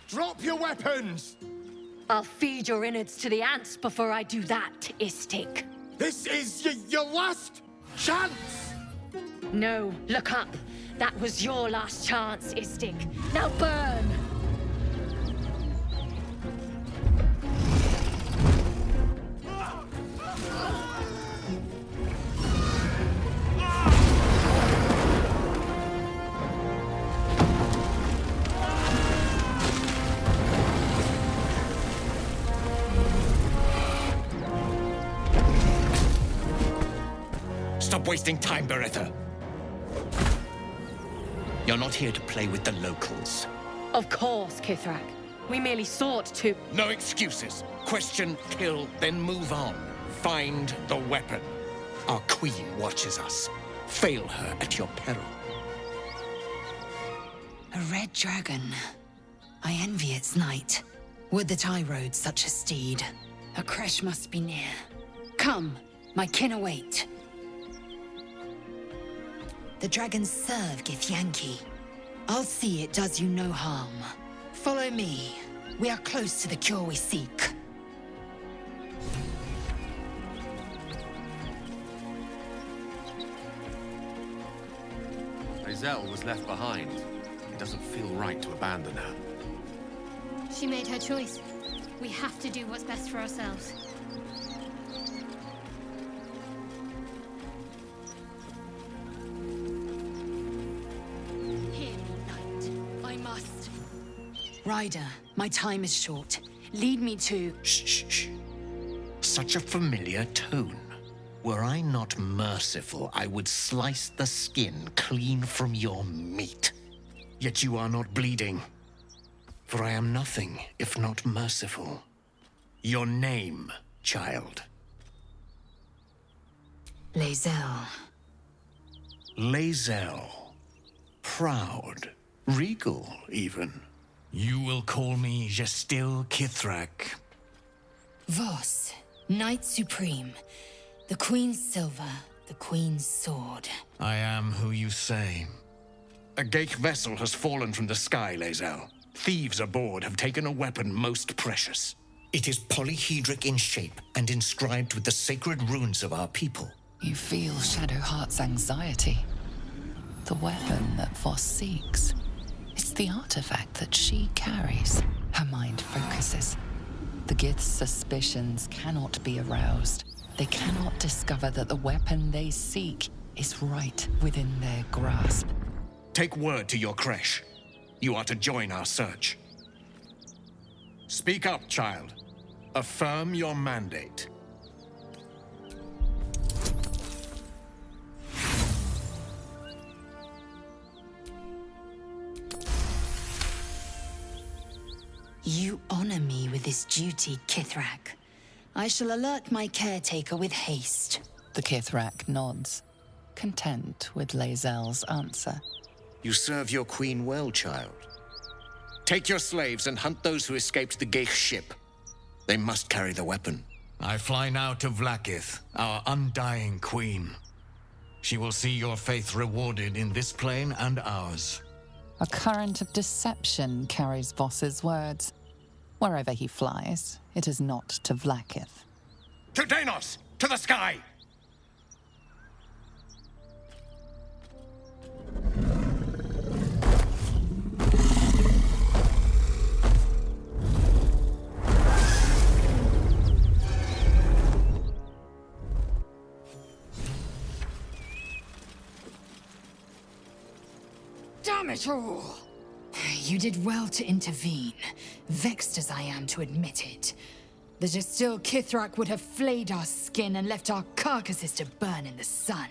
Drop your weapons! I'll feed your innards to the ants before I do that, Istik. This is your last chance! No, look up. That was your last chance, Istik. Now burn! Stop wasting time, Beretta. You're not here to play with the locals. Of course, Kithrak. We merely sought to... No excuses. Question, kill, then move on. Find the weapon. Our queen watches us. Fail her at your peril. A red dragon. I envy its knight. Would that I rode such a steed. A creche must be near. Come, my kin await. The dragons serve Githyanki. I'll see it does you no harm. Follow me. We are close to the cure we seek. Lae'zel was left behind. It doesn't feel right to abandon her. She made her choice. We have to do what's best for ourselves. Ryder, my time is short. Lead me to... Shh, shh, shh. Such a familiar tone. Were I not merciful, I would slice the skin clean from your meat. Yet you are not bleeding. For I am nothing if not merciful. Your name, child. Lae'zel. Lae'zel. Proud. Regal, even. You will call me Gestil Kithrak. Voss, Knight Supreme. The Queen's silver, the Queen's sword. I am who you say. A Ghaik vessel has fallen from the sky, Lae'zel. Thieves aboard have taken a weapon most precious. It is polyhedric in shape and inscribed with the sacred runes of our people. You feel Shadowheart's anxiety. The weapon that Voss seeks. It's the artifact that she carries. Her mind focuses. The Gith's suspicions cannot be aroused. They cannot discover that the weapon they seek is right within their grasp. Take word to your Creche. You are to join our search. Speak up, child. Affirm your mandate. You honor me with this duty, Kithrak. I shall alert my caretaker with haste. The Kithrak nods, content with Lae'zel's answer. You serve your queen well, child. Take your slaves and hunt those who escaped the Ghaik ship. They must carry the weapon. I fly now to Vlaakith, our undying queen. She will see your faith rewarded in this plane and ours. A current of deception carries Voss's words. Wherever he flies, it is not to Vlaakith. To Danos! To the sky! Damn it all! You did well to intervene, vexed as I am to admit it. The Gestil Kithrak would have flayed our skin and left our carcasses to burn in the sun.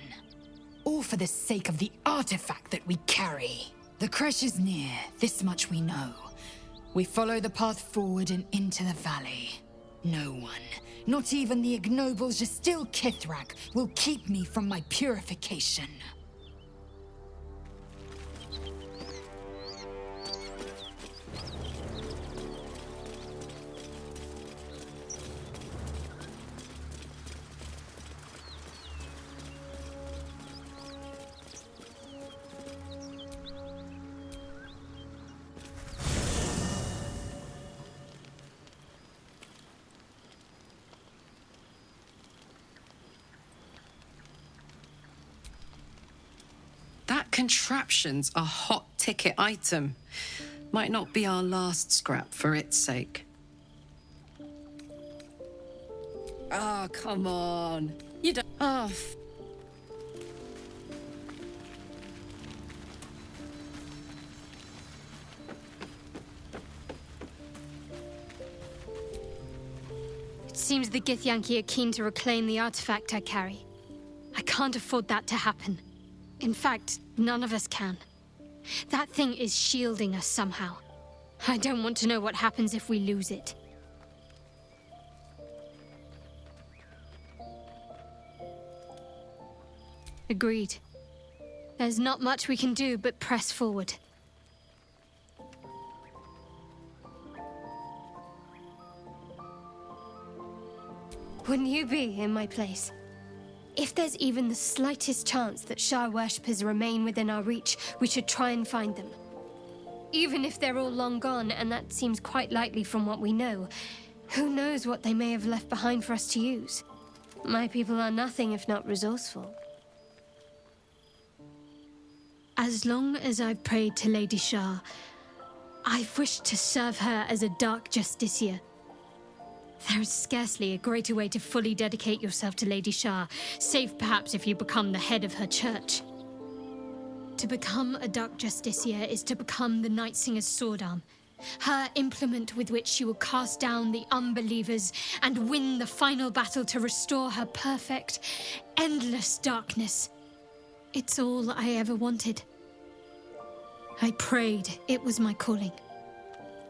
All for the sake of the artifact that we carry. The Creche is near, this much we know. We follow the path forward and into the valley. No one, not even the ignoble Gestil Kithrak, will keep me from my purification. contraption's a hot ticket item. Might not be our last scrap for its sake. Oh, come on. You don't... Oh, It seems the Githyanki are keen to reclaim the artifact I carry. I can't afford that to happen. In fact, none of us can. That thing is shielding us somehow. I don't want to know what happens if we lose it. Agreed. There's not much we can do but press forward. Wouldn't you be in my place? If there's even the slightest chance that Shah worshippers remain within our reach, we should try and find them. Even if they're all long gone, and that seems quite likely from what we know, who knows what they may have left behind for us to use? My people are nothing if not resourceful. As long as I've prayed to Lady Shah, I've wished to serve her as a dark justiciar. There is scarcely a greater way to fully dedicate yourself to Lady Shah, save perhaps if you become the head of her church. To become a dark justiciar is to become the Night Singer's sword arm, her implement with which she will cast down the unbelievers and win the final battle to restore her perfect, endless darkness. It's all I ever wanted. I prayed it was my calling.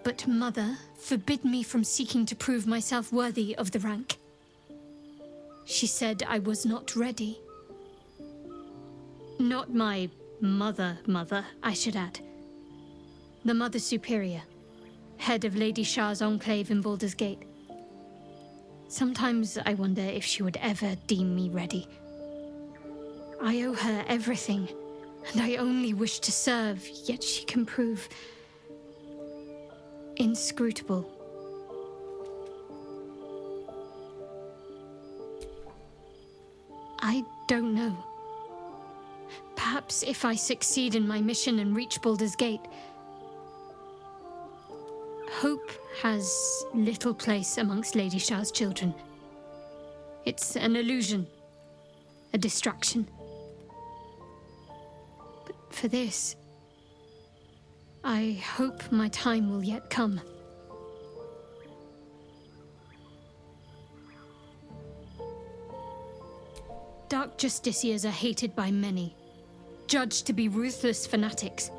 But Mother forbid me from seeking to prove myself worthy of the rank. She said I was not ready. Not my mother, I should add. The Mother Superior, head of Lady Shah's enclave in Baldur's Gate. Sometimes I wonder if she would ever deem me ready. I owe her everything, and I only wish to serve, yet she can prove inscrutable. I don't know. Perhaps if I succeed in my mission and reach Baldur's Gate, hope has little place amongst Lady Shah's children. It's an illusion, a distraction. But for this, I hope my time will yet come. Dark justiciars are hated by many, judged to be ruthless fanatics.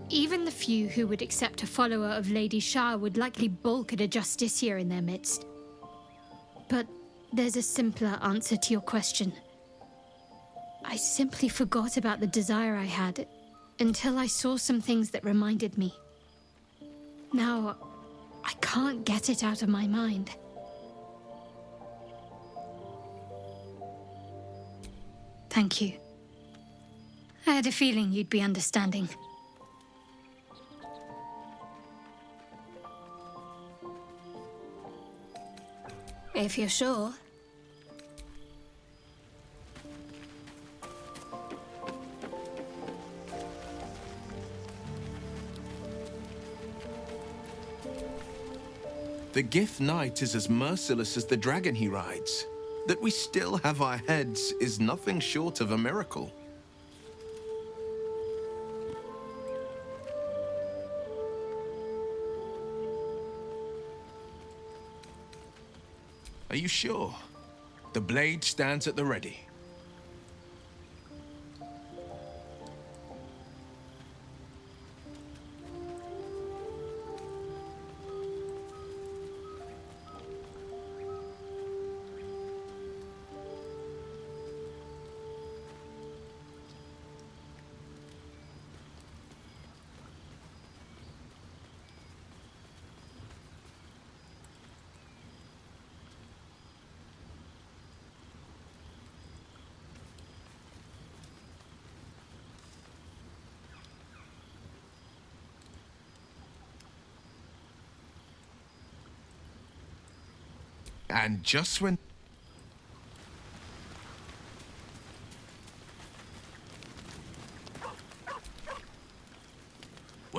Even the few who would accept a follower of Lady Shah would likely balk at a justiciar in their midst. But there's a simpler answer to your question. I simply forgot about the desire I had until I saw some things that reminded me. Now, I can't get it out of my mind. Thank you. I had a feeling you'd be understanding. If you're sure. The Gith Knight is as merciless as the dragon he rides. That we still have our heads is nothing short of a miracle. Are you sure? The blade stands at the ready. And just when...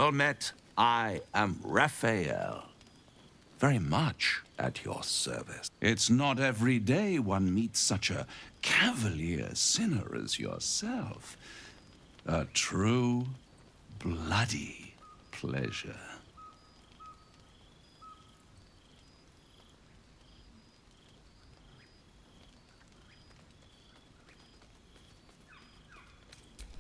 Well met. I am Raphael. Very much at your service. It's not every day one meets such a cavalier sinner as yourself. A true, bloody pleasure.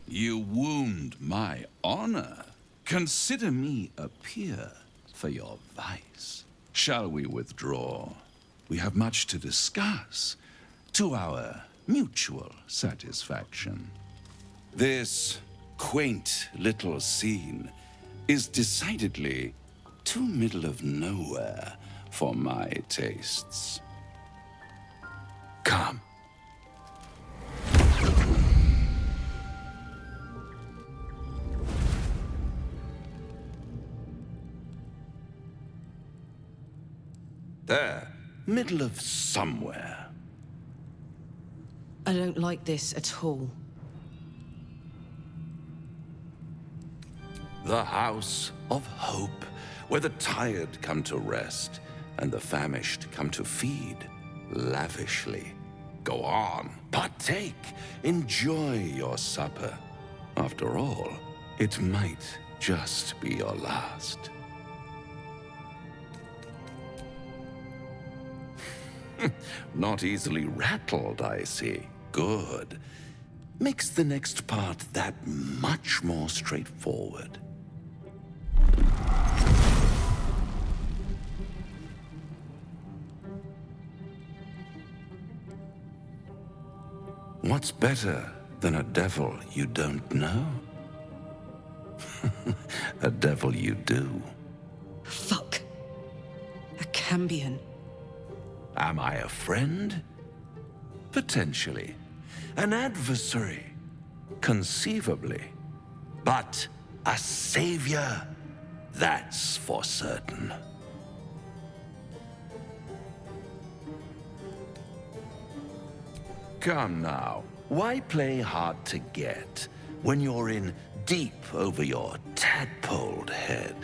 You wound my honor. Consider me a peer for your vice. Shall we withdraw? We have much to discuss, to our mutual satisfaction. This quaint little scene is decidedly too middle of nowhere for my tastes. Come. There, middle of somewhere. I don't like this at all. The House of Hope, where the tired come to rest and the famished come to feed lavishly. Go on, partake, enjoy your supper. After all, it might just be your last. Not easily rattled, I see. Good. Makes the next part that much more straightforward. What's better than a devil you don't know? A devil you do. Fuck. A Cambion. Am I a friend? Potentially. An adversary? Conceivably. But a savior? That's for certain. Come now, why play hard to get when you're in deep over your tadpoled head?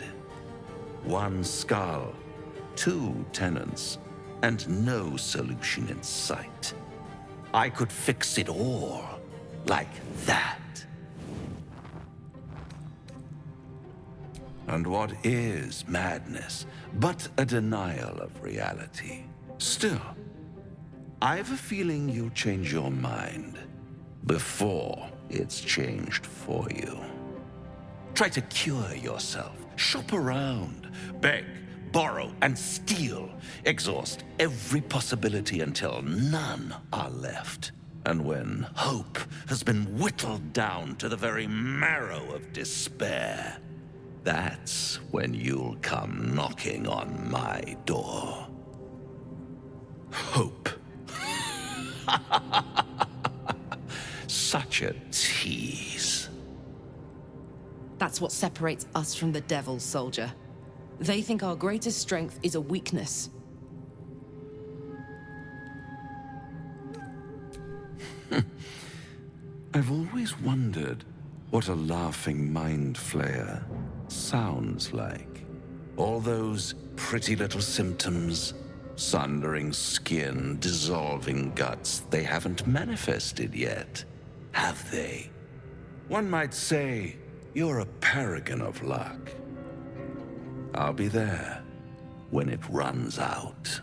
One skull, two tenants, and no solution in sight. I could fix it all, like that. And what is madness but a denial of reality? Still, I've a feeling you'll change your mind before it's changed for you. Try to cure yourself, shop around, beg, borrow, and steal. Exhaust every possibility until none are left. And when hope has been whittled down to the very marrow of despair, that's when you'll come knocking on my door. Hope. Such a tease. That's what separates us from the devils, soldier. They think our greatest strength is a weakness. I've always wondered what a laughing mind flayer sounds like. All those pretty little symptoms, sundering skin, dissolving guts, they haven't manifested yet, have they? One might say you're a paragon of luck. I'll be there when it runs out.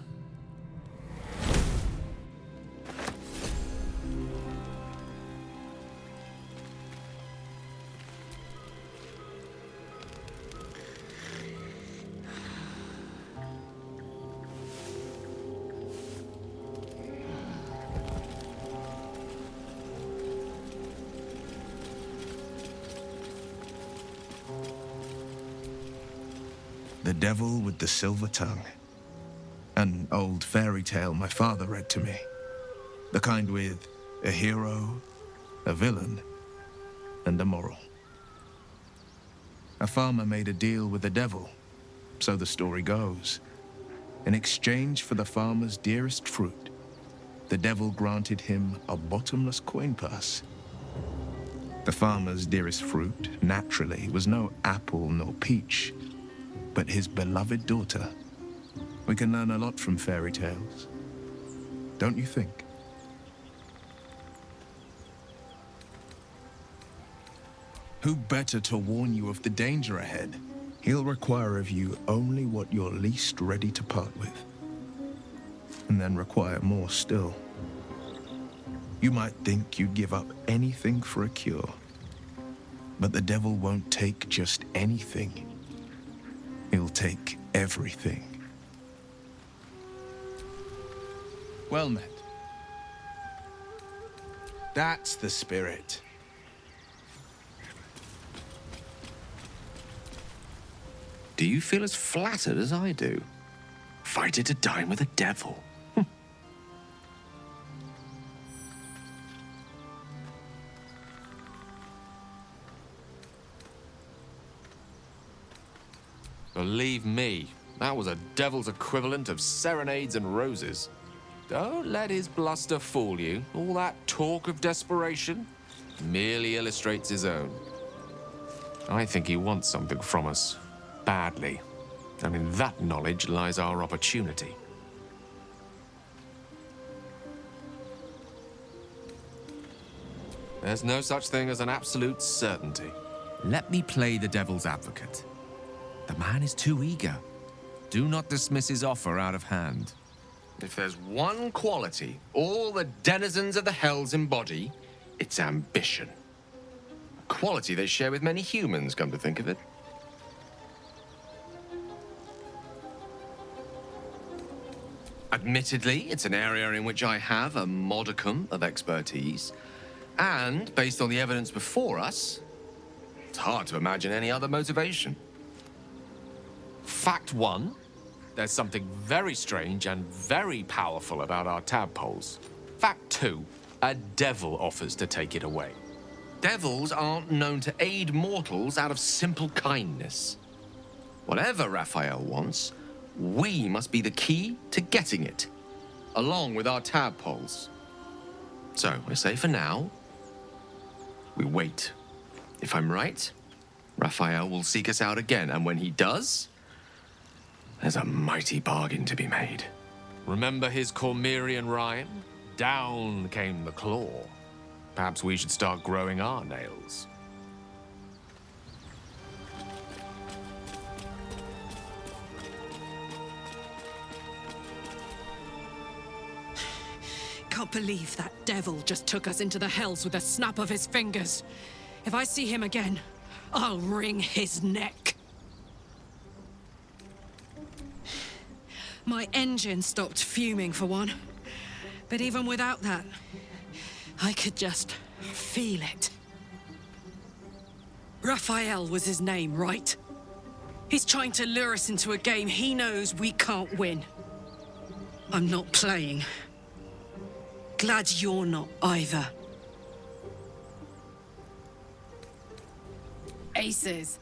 The Devil with the Silver Tongue. An old fairy tale my father read to me. The kind with a hero, a villain, and a moral. A farmer made a deal with the devil, so the story goes. In exchange for the farmer's dearest fruit, the devil granted him a bottomless coin purse. The farmer's dearest fruit, naturally, was no apple nor peach, but his beloved daughter. We can learn a lot from fairy tales, don't you think? Who better to warn you of the danger ahead? He'll require of you only what you're least ready to part with, and then require more still. You might think you'd give up anything for a cure, but the devil won't take just anything. He'll take everything. Well met. That's the spirit. Do you feel as flattered as I do? Invited to dine with a devil. Believe me, that was a devil's equivalent of serenades and roses. Don't let his bluster fool you. All that talk of desperation merely illustrates his own. I think he wants something from us, badly. And in that knowledge lies our opportunity. There's no such thing as an absolute certainty. Let me play the devil's advocate. The man is too eager. Do not dismiss his offer out of hand. If there's one quality all the denizens of the hells embody, it's ambition. A quality they share with many humans, come to think of it. Admittedly, it's an area in which I have a modicum of expertise, and based on the evidence before us, it's hard to imagine any other motivation. Fact one, there's something very strange and very powerful about our tadpoles. Fact two, a devil offers to take it away. Devils aren't known to aid mortals out of simple kindness. Whatever Raphael wants, we must be the key to getting it, along with our tadpoles. So, I say for now, we wait. If I'm right, Raphael will seek us out again, and when he does, there's a mighty bargain to be made. Remember his Cormyrean rhyme? Down came the claw. Perhaps we should start growing our nails. Can't believe that devil just took us into the hells with a snap of his fingers. If I see him again, I'll wring his neck. My engine stopped fuming for one. But even without that, I could just feel it. Raphael was his name, right? He's trying to lure us into a game he knows we can't win. I'm not playing. Glad you're not either. Aces.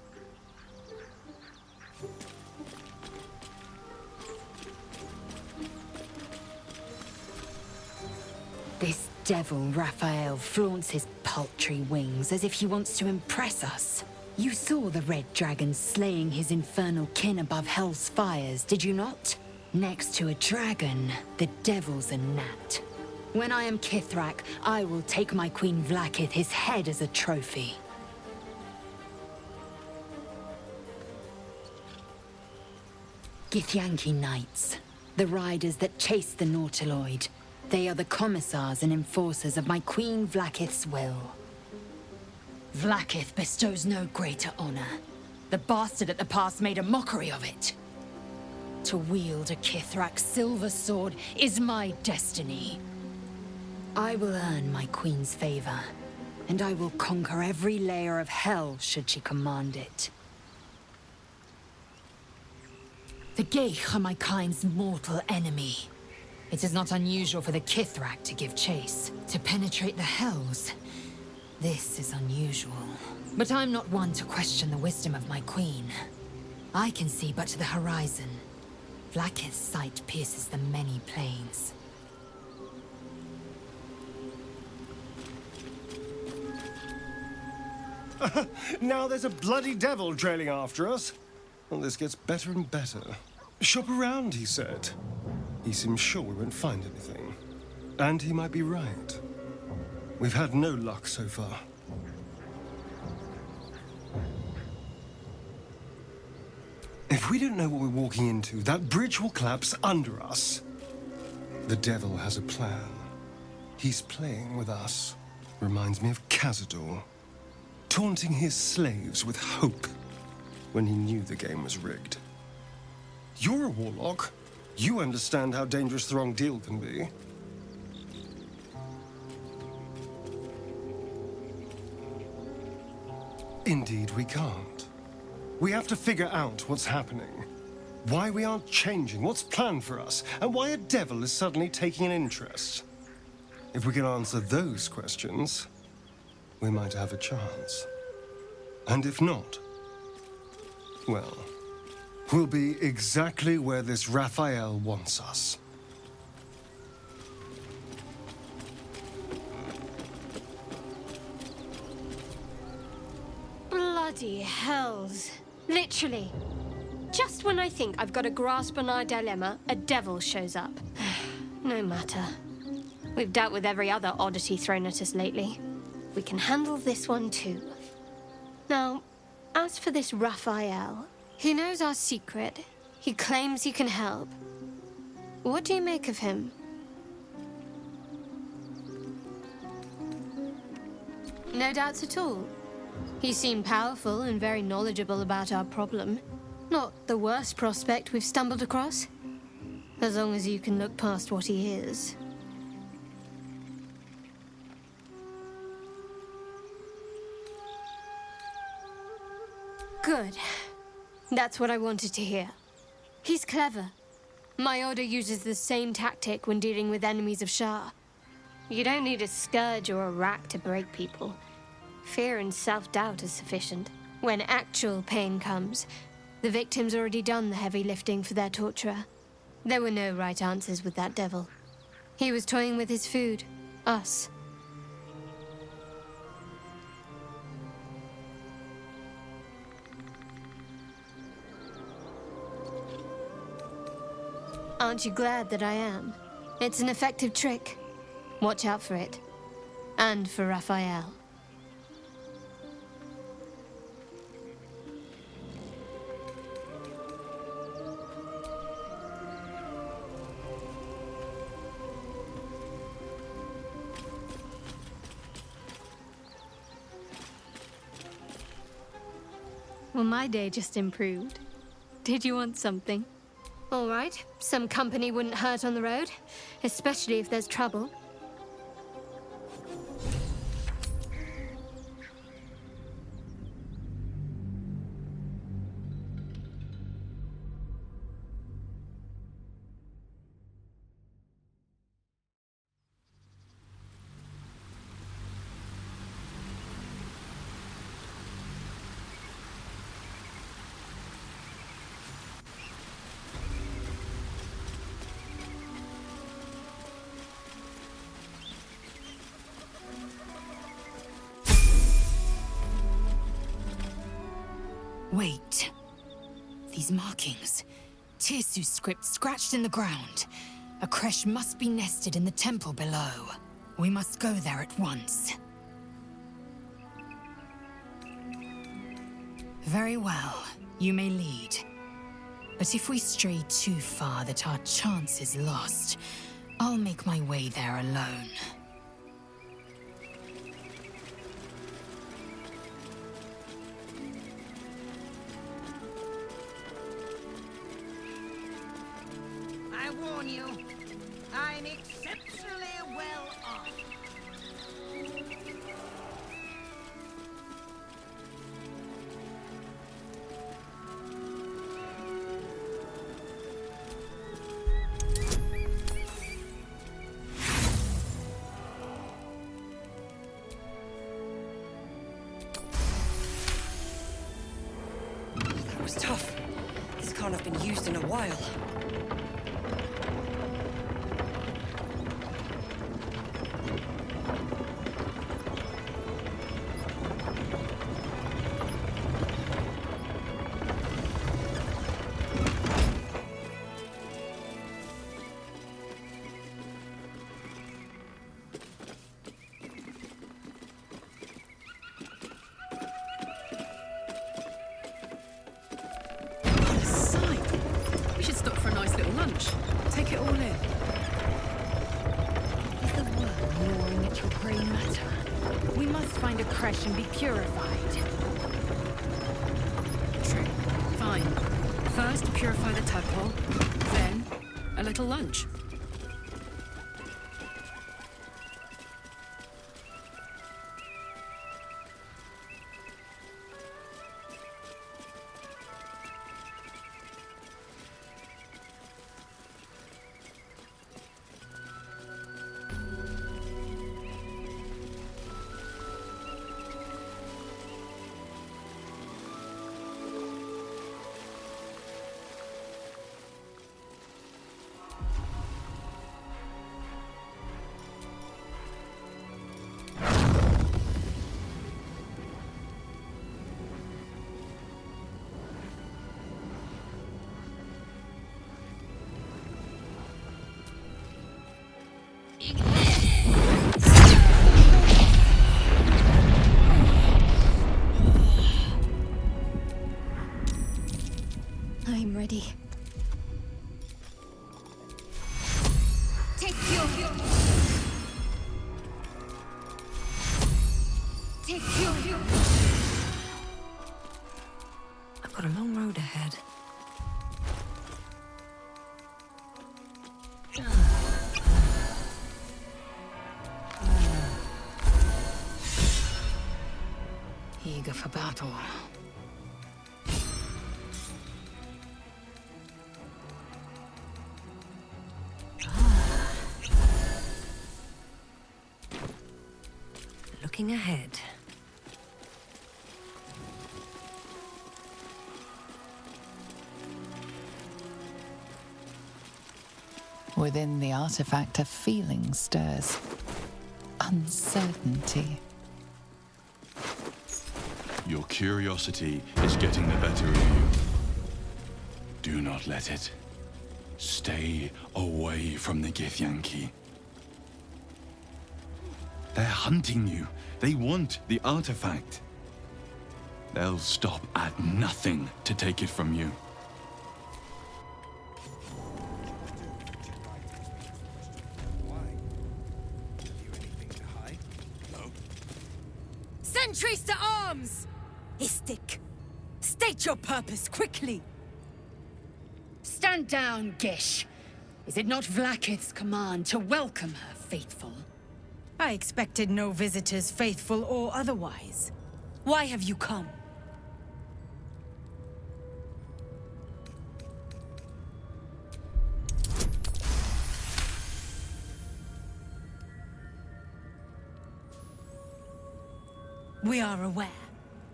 This devil Raphael flaunts his paltry wings as if he wants to impress us. You saw the red dragon slaying his infernal kin above hell's fires, did you not? Next to a dragon, the devil's a gnat. When I am Kithrak, I will take my Queen Vlaakith his head as a trophy. Githyanki Knights, the riders that chase the Nautiloid. They are the commissars and enforcers of my Queen Vlaakith's will. Vlaakith bestows no greater honor. The bastard at the pass made a mockery of it. To wield a Kithrak silver sword is my destiny. I will earn my queen's favor, and I will conquer every layer of hell should she command it. The Geich are my kind's mortal enemy. It is not unusual for the Kithrak to give chase, to penetrate the hells. This is unusual. But I'm not one to question the wisdom of my queen. I can see but to the horizon. Vlaakith's sight pierces the many planes. Now there's a bloody devil trailing after us. Well, this gets better and better. Shop around, he said. He seems sure we won't find anything. And he might be right. We've had no luck so far. If we don't know what we're walking into, that bridge will collapse under us. The devil has a plan. He's playing with us. Reminds me of Cazador, taunting his slaves with hope when he knew the game was rigged. You're a warlock. You understand how dangerous the wrong deal can be. Indeed, we can't. We have to figure out what's happening. Why we aren't changing, what's planned for us, and why a devil is suddenly taking an interest. If we can answer those questions, we might have a chance. And if not, well, we'll be exactly where this Raphael wants us. Bloody hells. Literally. Just when I think I've got a grasp on our dilemma, a devil shows up. No matter. We've dealt with every other oddity thrown at us lately. We can handle this one too. Now, as for this Raphael, he knows our secret. He claims he can help. What do you make of him? No doubts at all. He seemed powerful and very knowledgeable about our problem. Not the worst prospect we've stumbled across. As long as you can look past what he is. Good. That's what I wanted to hear. He's clever. My order uses the same tactic when dealing with enemies of Shah. You don't need a scourge or a rack to break people. Fear and self-doubt is sufficient. When actual pain comes, the victim's already done the heavy lifting for their torturer. There were no right answers with that devil. He was toying with his food. Us. Aren't you glad that I am? It's an effective trick. Watch out for it. And for Raphael. Well, my day just improved. Did you want something? All right, some company wouldn't hurt on the road, especially if there's trouble. Wait. These markings. Tirsu's script scratched in the ground. A Creche must be nested in the temple below. We must go there at once. Very well. You may lead. But if we stray too far that our chance is lost, I'll make my way there alone. I warn you, I'm exceptionally well off. That was tough. This can't have been used in a while. it all in. Is the worm gnawing at your grey matter? We must find a creche and be purified. True. Fine. First, purify the tadpole. Then, a little lunch. I'm ready. Take your... Take your... I've got a long road ahead. Eager for battle. Looking ahead. Within the artifact, a feeling stirs. Uncertainty. Your curiosity is getting the better of you. Do not let it. Stay away from the Githyanki. They're hunting you. They want the artifact. They'll stop at nothing to take it from you. Sentries to arms! Istik, state your purpose quickly. Stand down, Gish. Is it not Vlaakith's command to welcome her faithful? I expected no visitors, faithful or otherwise. Why have you come? We are aware,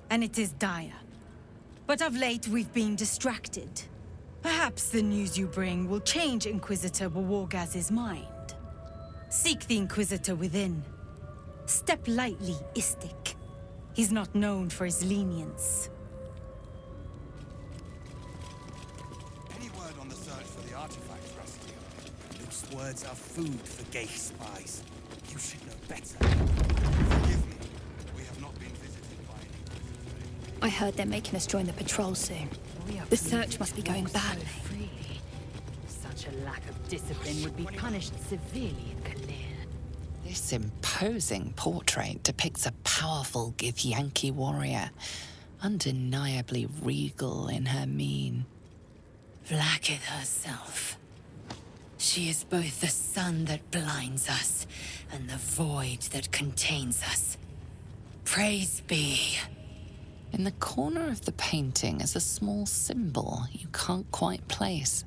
and it is dire. But of late we've been distracted. Perhaps the news you bring will change Inquisitor Bawogaz's mind. Seek the Inquisitor within. Step lightly, Istik. He's not known for his lenience. Any word on the search for the artifact, Rusty? Loose words are food for gay spies. You should know better. Forgive me. We have not been visited by any... I heard they're making us join the patrol soon. The search must be going badly. Such a lack of discipline would be punished severely in Kalir. This imposing portrait depicts a powerful Githyanki warrior, undeniably regal in her mien. Vlaakith herself. She is both the sun that blinds us and the void that contains us. Praise be. In the corner of the painting is a small symbol you can't quite place.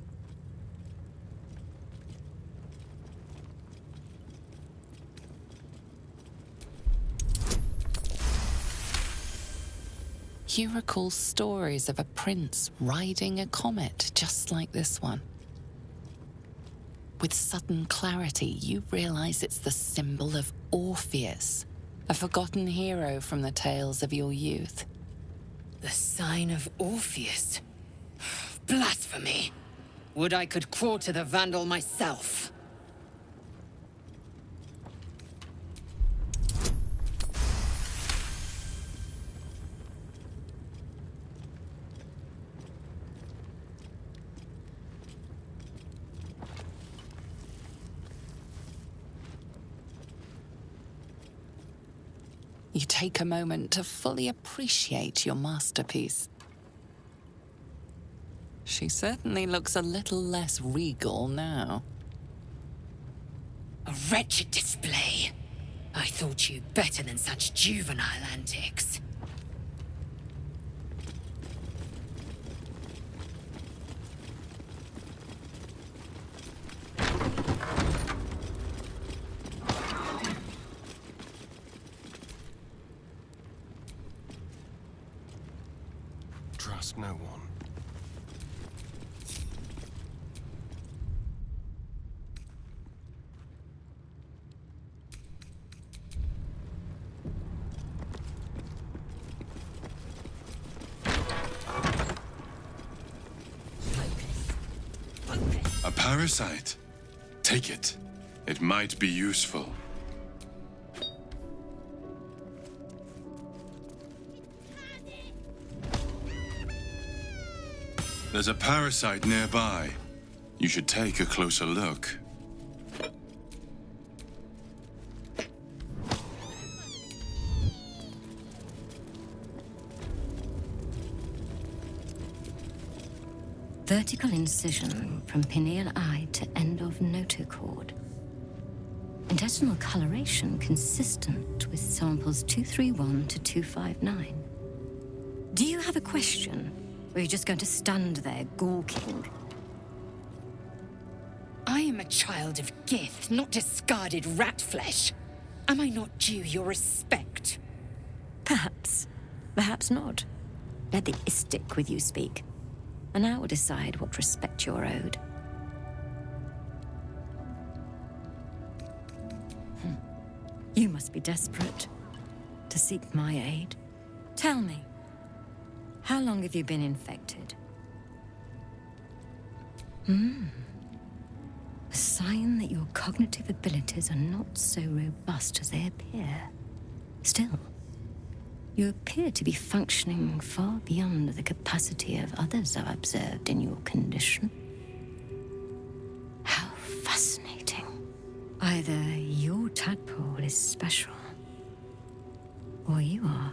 You recall stories of a prince riding a comet just like this one. With sudden clarity, you realize it's the symbol of Orpheus, a forgotten hero from the tales of your youth. The sign of Orpheus? Blasphemy! Would I could quarter the Vandal myself! You take a moment to fully appreciate your masterpiece. She certainly looks a little less regal now. A wretched display. I thought you better than such juvenile antics. Trust no one. A parasite. Take it. It might be useful. There's a parasite nearby. You should take a closer look. Vertical incision from pineal eye to end of notochord. Intestinal coloration consistent with samples 231 to 259. Do you have a question? Or are you just going to stand there gawking? I am a child of Gith, not discarded rat flesh. Am I not due your respect? Perhaps. Perhaps not. Let the istic with you speak. And I will decide what respect you're owed. You must be desperate to seek my aid. Tell me, how long have you been infected? A sign that your cognitive abilities are not so robust as they appear. Still, you appear to be functioning far beyond the capacity of others I've observed in your condition. How fascinating. Either your tadpole is special, or you are.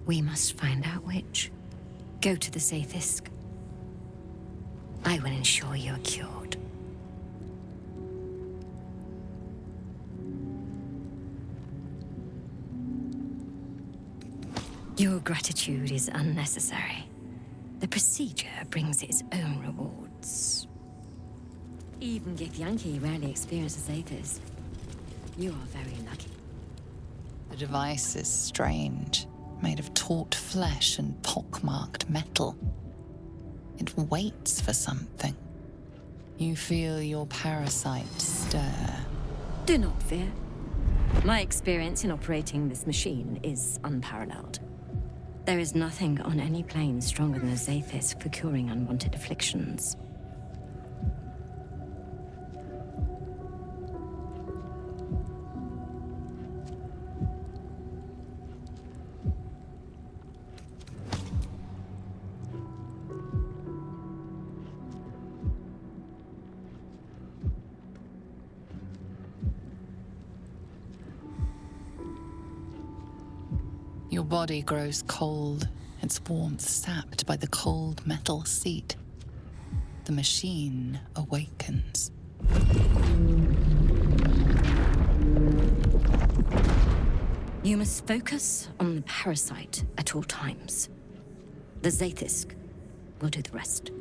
We must find out which. Go to the zaith'isk. I will ensure you are cured. Your gratitude is unnecessary. The procedure brings its own rewards. Even Githyanki rarely experiences zaith'isk. You are very lucky. The device is strange, made of taut flesh and pockmarked metal. It waits for something. You feel your parasite stir. Do not fear. My experience in operating this machine is unparalleled. There is nothing on any plane stronger than a zaith'isk for curing unwanted afflictions. Your body grows cold, its warmth sapped by the cold metal seat. The machine awakens. You must focus on the parasite at all times. The zaith'isk will do the rest.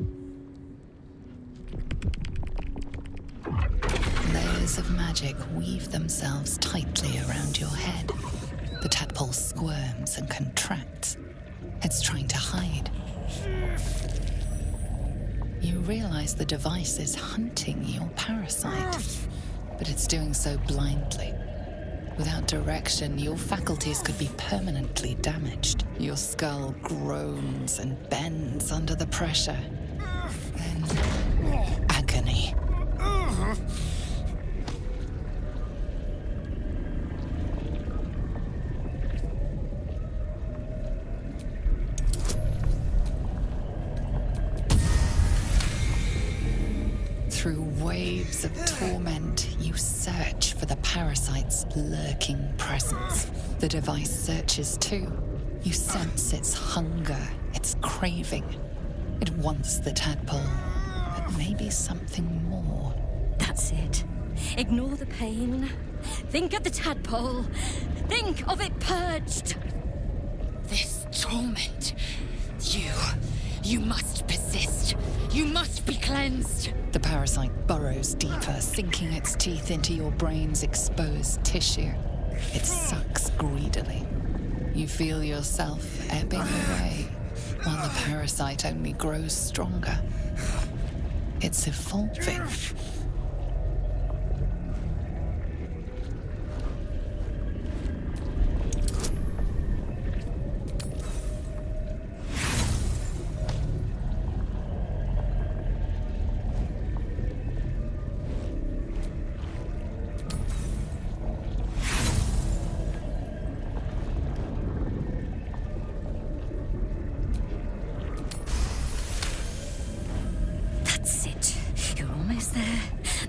Layers of magic weave themselves tightly around your head. The tadpole squirms and contracts. It's trying to hide. You realize the device is hunting your parasite, but it's doing so blindly. Without direction, your faculties could be permanently damaged. Your skull groans and bends under the pressure. Then, agony. Through waves of torment, you search for the parasite's lurking presence. The device searches too. You sense its hunger, its craving. It wants the tadpole, but maybe something more. That's it. Ignore the pain. Think of the tadpole. Think of it purged. This torment. You must persist. You must be cleansed. The parasite burrows deeper, sinking its teeth into your brain's exposed tissue. It sucks greedily. You feel yourself ebbing away, while the parasite only grows stronger. It's evolving.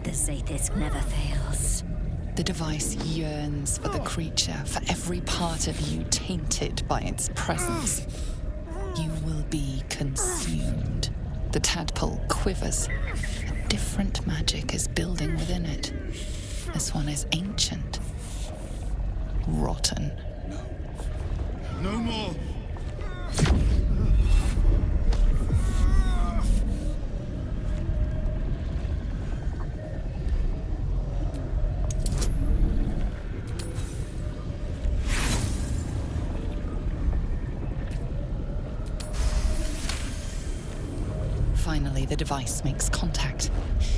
The zaith'isk never fails. The device yearns for the creature, for every part of you tainted by its presence. You will be consumed. The tadpole quivers. A different magic is building within it. This one is ancient. Rotten. No more! Finally, the device makes contact.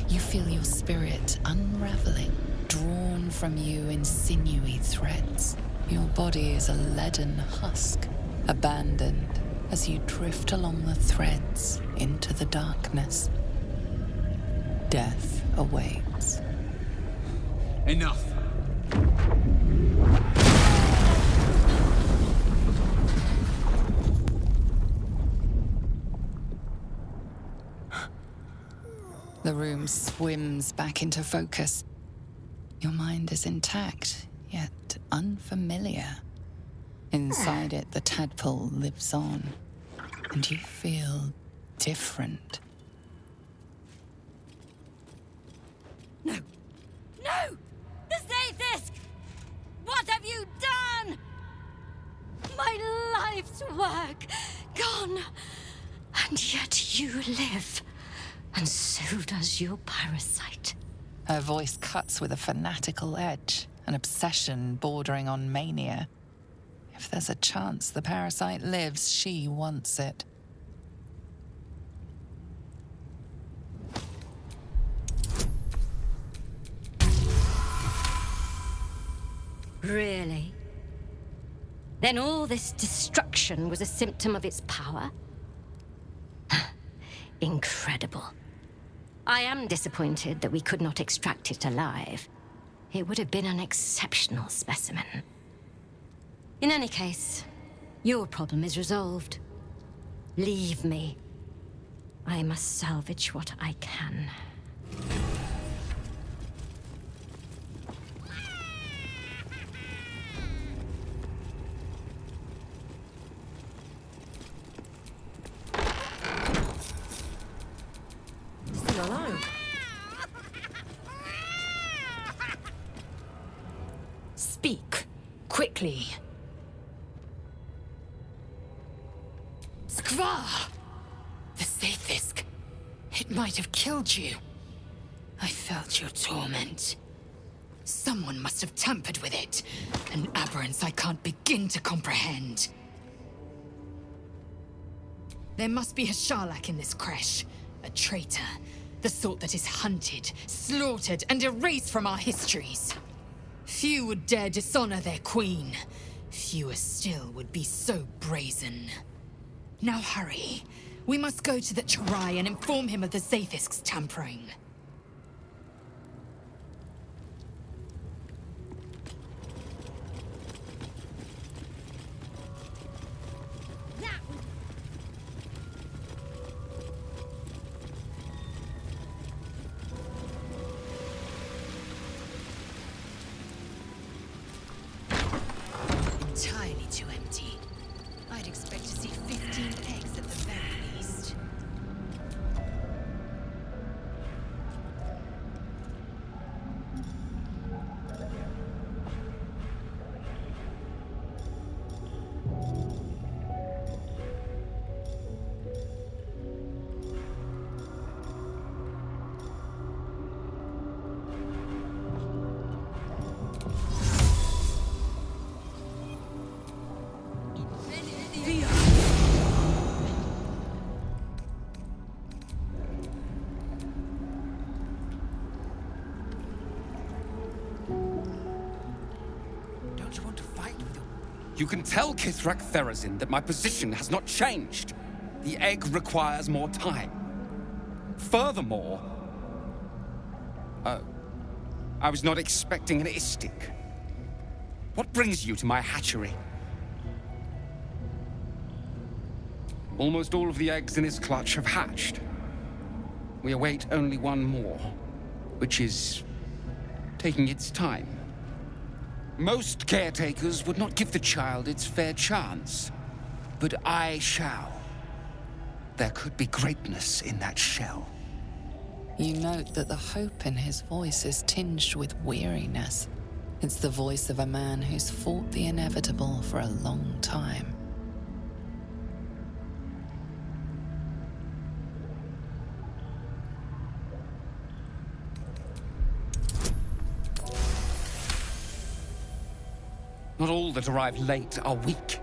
You feel your spirit unraveling, drawn from you in sinewy threads. Your body is a leaden husk, abandoned as you drift along the threads into the darkness. Death awaits. Enough! The room swims back into focus. Your mind is intact, yet unfamiliar. Inside it, the tadpole lives on, and you feel different. No! No! The zaith'isk! What have you done? My life's work gone, and yet you live. And so does your parasite. Her voice cuts with a fanatical edge, an obsession bordering on mania. If there's a chance the parasite lives, she wants it. Really? Then all this destruction was a symptom of its power? Incredible. I am disappointed that we could not extract it alive. It would have been an exceptional specimen. In any case, your problem is resolved. Leave me. I must salvage what I can. Speak. Quickly. Skvar! The zaith'isk. It might have killed you. I felt your torment. Someone must have tampered with it. An aberrance I can't begin to comprehend. There must be a Sharlak in this creche. A traitor. The sort that is hunted, slaughtered, and erased from our histories. Few would dare dishonor their queen. Fewer still would be so brazen. Now hurry. We must go to the Cherai and inform him of the zaith'isk's tampering. You can tell Kithrak Therazin that my position has not changed. The egg requires more time. Furthermore... I was not expecting an istik. What brings you to my hatchery? Almost all of the eggs in its clutch have hatched. We await only one more, which is taking its time. Most caretakers would not give the child its fair chance, but I shall. There could be greatness in that shell. You note that the hope in his voice is tinged with weariness. It's the voice of a man who's fought the inevitable for a long time. Not all that arrive late are weak.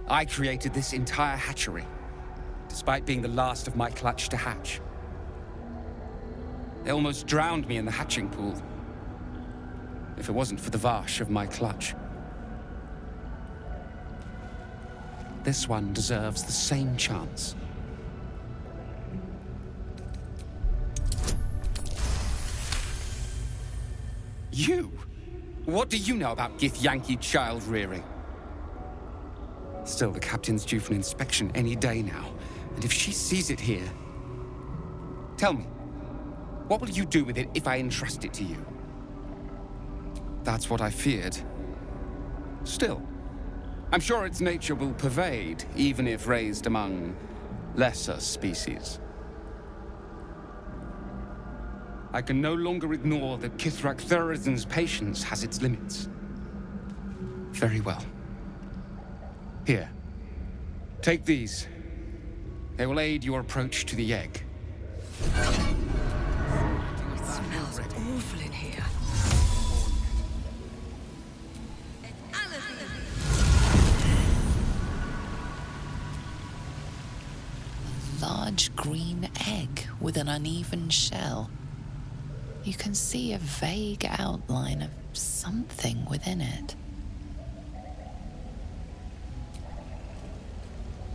I created this entire hatchery, despite being the last of my clutch to hatch. They almost drowned me in the hatching pool, if it wasn't for the Vash of my clutch. This one deserves the same chance. You? What do you know about Githyanki child rearing? Still, the captain's due for an inspection any day now, and if she sees it here... Tell me, what will you do with it if I entrust it to you? That's what I feared. Still, I'm sure its nature will pervade, even if raised among lesser species. I can no longer ignore that Kithrak Therazin's patience has its limits. Very well. Here. Take these. They will aid your approach to the egg. It smells awful in here. A large green egg with an uneven shell. You can see a vague outline of something within it.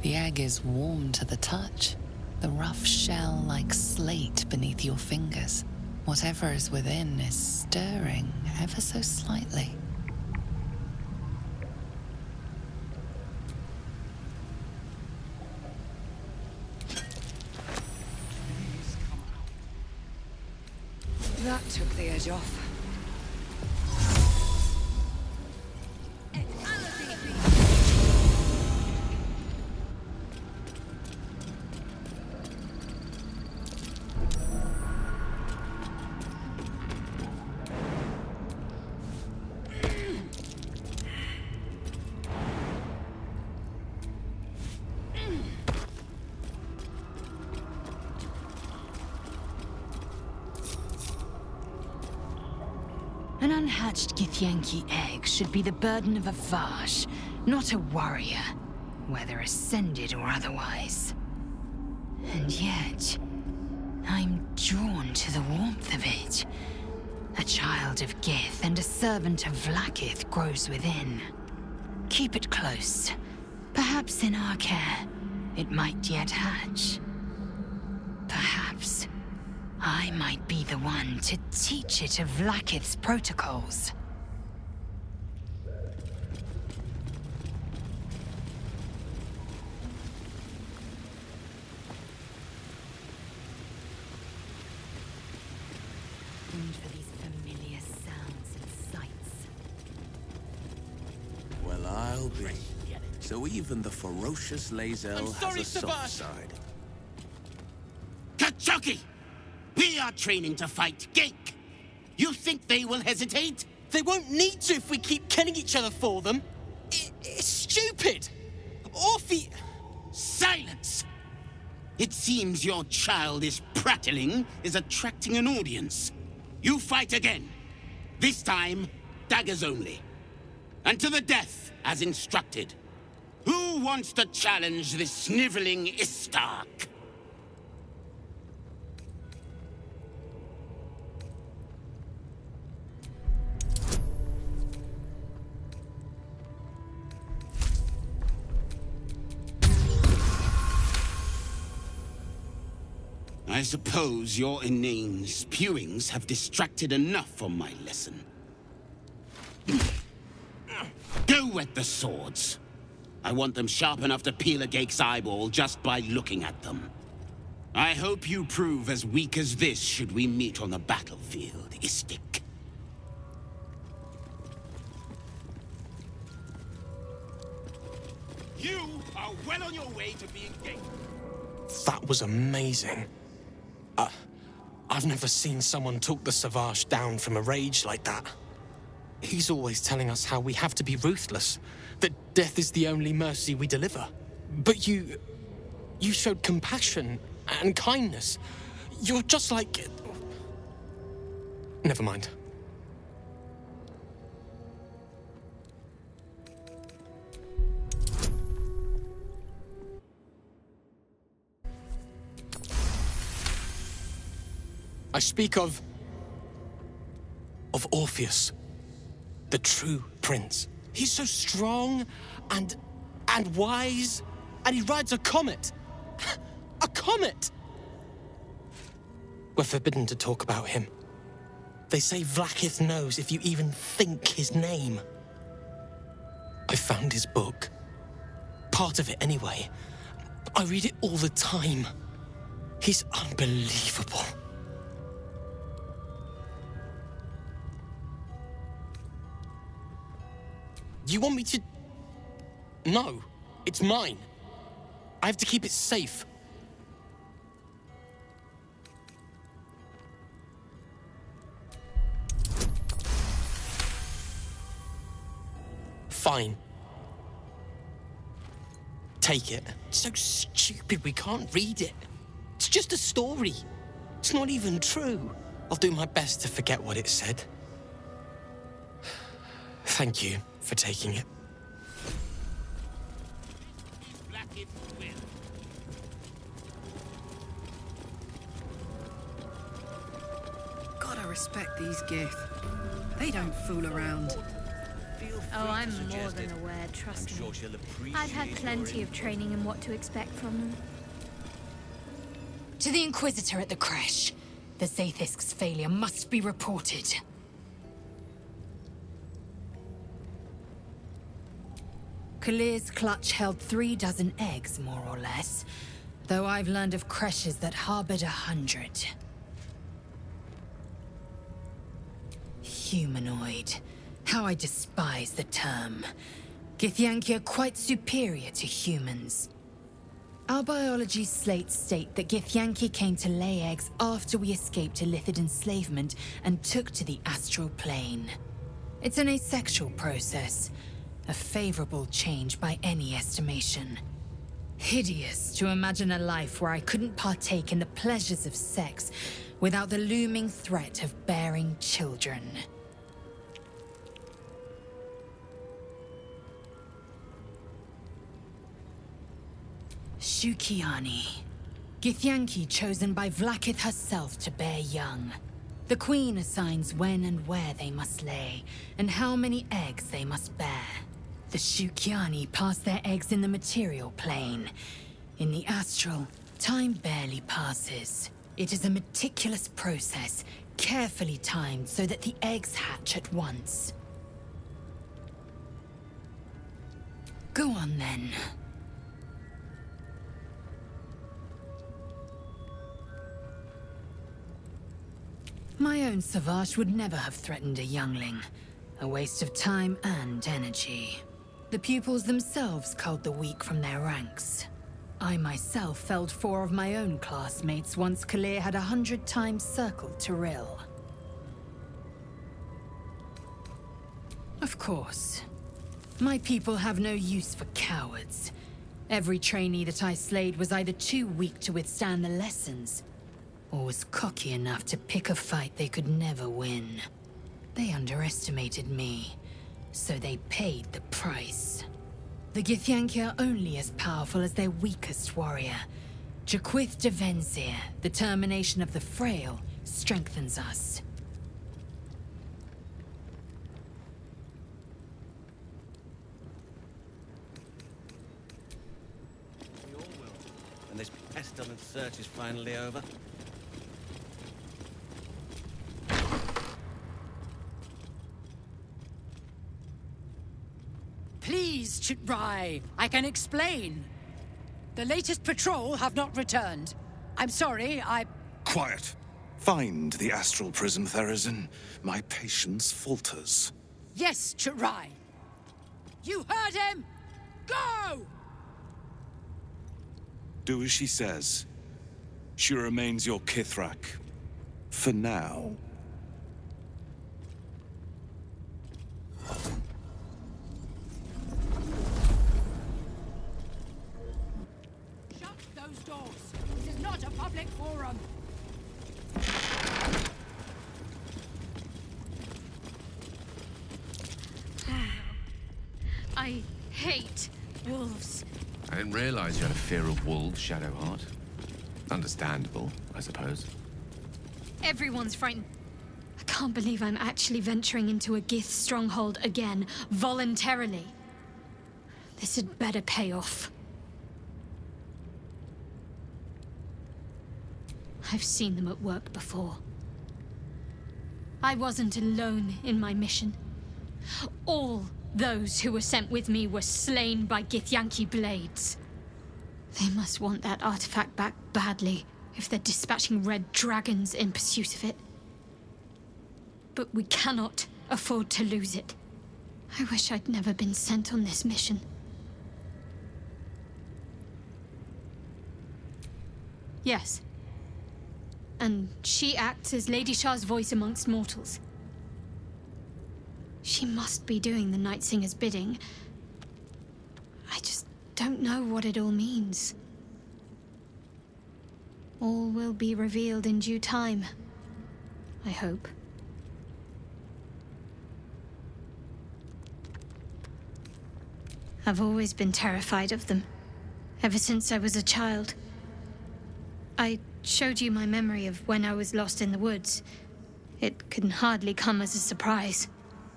The egg is warm to the touch, the rough shell like slate beneath your fingers. Whatever is within is stirring ever so slightly. That took the edge off. An unhatched Githyanki egg should be the burden of a Vash, not a warrior, whether ascended or otherwise. And yet, I'm drawn to the warmth of it. A child of Gith and a servant of Vlaakith grows within. Keep it close. Perhaps in our care, it might yet hatch. Perhaps I might be the one to teach it of Vlaakith's protocols. And for these familiar sounds and sights. Well, I'll be. So even the ferocious Lae'zel has a soft side. Kachuki! We are training to fight Gink. You think they will hesitate? They won't need to if we keep killing each other for them. It's stupid. Orphe... Silence! It seems your childish prattling is attracting an audience. You fight again. This time, daggers only. And to the death, as instructed. Who wants to challenge this sniveling Istark? I suppose your inane spewings have distracted enough from my lesson. Go wet the swords. I want them sharp enough to peel a Gake's eyeball just by looking at them. I hope you prove as weak as this should we meet on the battlefield, Istik. You are well on your way to being Gake. That was amazing. I've never seen someone talk the Savage down from a rage like that. He's always telling us how we have to be ruthless, that death is the only mercy we deliver. But you showed compassion and kindness. You're just like... Never mind. I speak of Orpheus, the true prince. He's so strong and wise, and he rides a comet. A comet! We're forbidden to talk about him. They say Vlaakith knows if you even think his name. I found his book. Part of it anyway. I read it all the time. He's unbelievable. You want me to... No, it's mine. I have to keep it safe. Fine. Take it. It's so stupid we can't read it. It's just a story. It's not even true. I'll do my best to forget what it said. Thank you for taking it. Gotta respect these Gith. They don't fool around. Oh, I'm more than aware, trust me. I've had plenty of training in what to expect from them. To the Inquisitor at the Creche. The zaith'isk's failure must be reported. Kalir's clutch held 36 eggs, more or less. Though I've learned of creches that harbored 100. Humanoid. How I despise the term. Githyanki are quite superior to humans. Our biology slates state that Githyanki came to lay eggs after we escaped Illithid enslavement and took to the astral plane. It's an asexual process. A favorable change by any estimation. Hideous to imagine a life where I couldn't partake in the pleasures of sex without the looming threat of bearing children. Shukiani. Githyanki chosen by Vlaakith herself to bear young. The Queen assigns when and where they must lay, and how many eggs they must bear. The Shukiani pass their eggs in the material plane. In the astral, time barely passes. It is a meticulous process, carefully timed so that the eggs hatch at once. Go on then. My own Savage would never have threatened a youngling. A waste of time and energy. The pupils themselves culled the weak from their ranks. I myself felled 4 of my own classmates once Kalir had 100 times circled Tyrell. Of course. My people have no use for cowards. Every trainee that I slayed was either too weak to withstand the lessons, or was cocky enough to pick a fight they could never win. They underestimated me, so they paid the price. The Githyanki are only as powerful as their weakest warrior. Jaquith de Venzir, the termination of the frail, strengthens us. We all will, when this pestilent search is finally over. Chitrai. I can explain. The latest patrol have not returned. I'm sorry, Quiet. Find the astral prism, Therazin. My patience falters. Yes, Chitrai. You heard him! Go! Do as she says. She remains your Kithrak. For now. Shut those doors. This is not a public forum. I hate wolves. I didn't realize you had a fear of wolves, Shadowheart. Understandable, I suppose. Everyone's frightened. I can't believe I'm actually venturing into a Gith stronghold again, voluntarily. This had better pay off. I've seen them at work before. I wasn't alone in my mission. All those who were sent with me were slain by Githyanki blades. They must want that artifact back badly if they're dispatching red dragons in pursuit of it. But we cannot afford to lose it. I wish I'd never been sent on this mission. Yes. And she acts as Lady Shah's voice amongst mortals. She must be doing the Night Singer's bidding. I just don't know what it all means. All will be revealed in due time, I hope. I've always been terrified of them, ever since I was a child. I showed you my memory of when I was lost in the woods. It can hardly come as a surprise.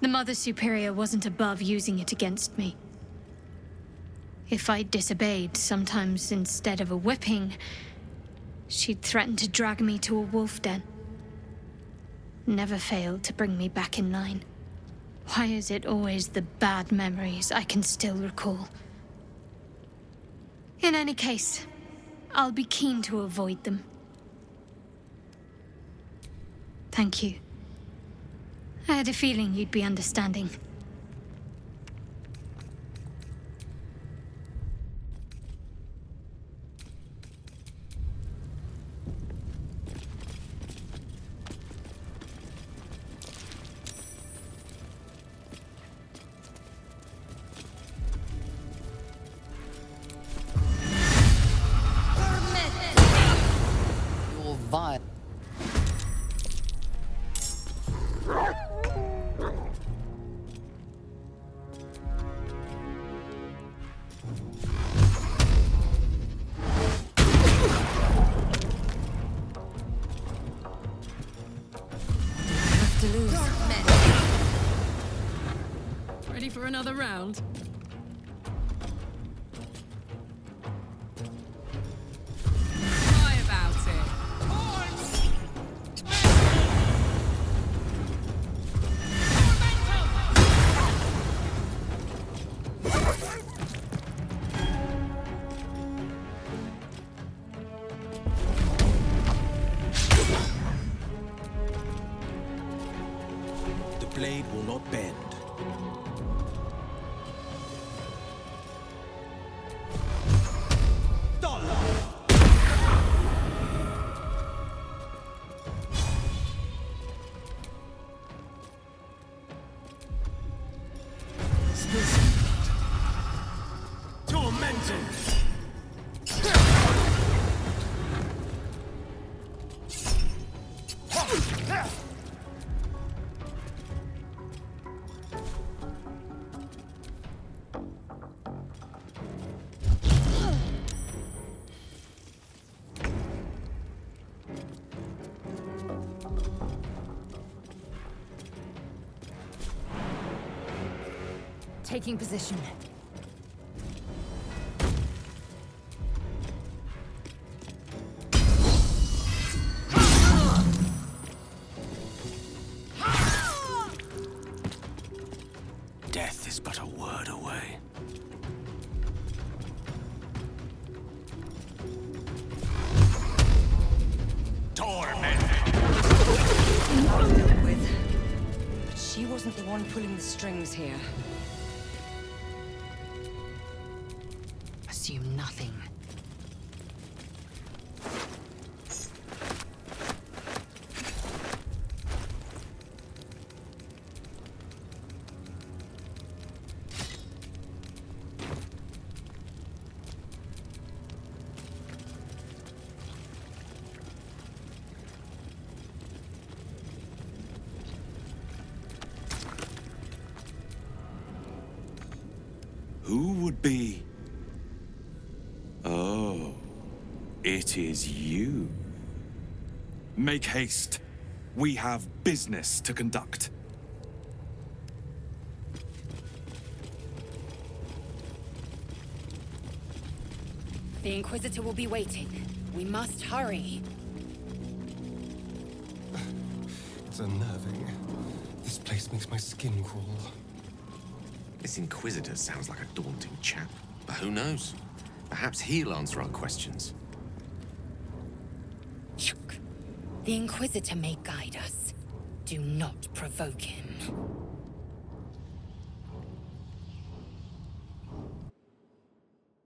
The Mother Superior wasn't above using it against me. If I disobeyed, sometimes instead of a whipping, she'd threaten to drag me to a wolf den. Never failed to bring me back in line. Why is it always the bad memories I can still recall? In any case, I'll be keen to avoid them. Thank you. I had a feeling you'd be understanding. You're vile. Ready for another round? Lie about it. The blade will not bend. Taking position. Death is but a word away. wasn't the one pulling the strings here. Assume nothing. Who would be... Oh, it is you. Make haste. We have business to conduct. The Inquisitor will be waiting. We must hurry. It's unnerving. This place makes my skin crawl. This Inquisitor sounds like a daunting chap. But who knows? Perhaps he'll answer our questions. The Inquisitor may guide us. Do not provoke him.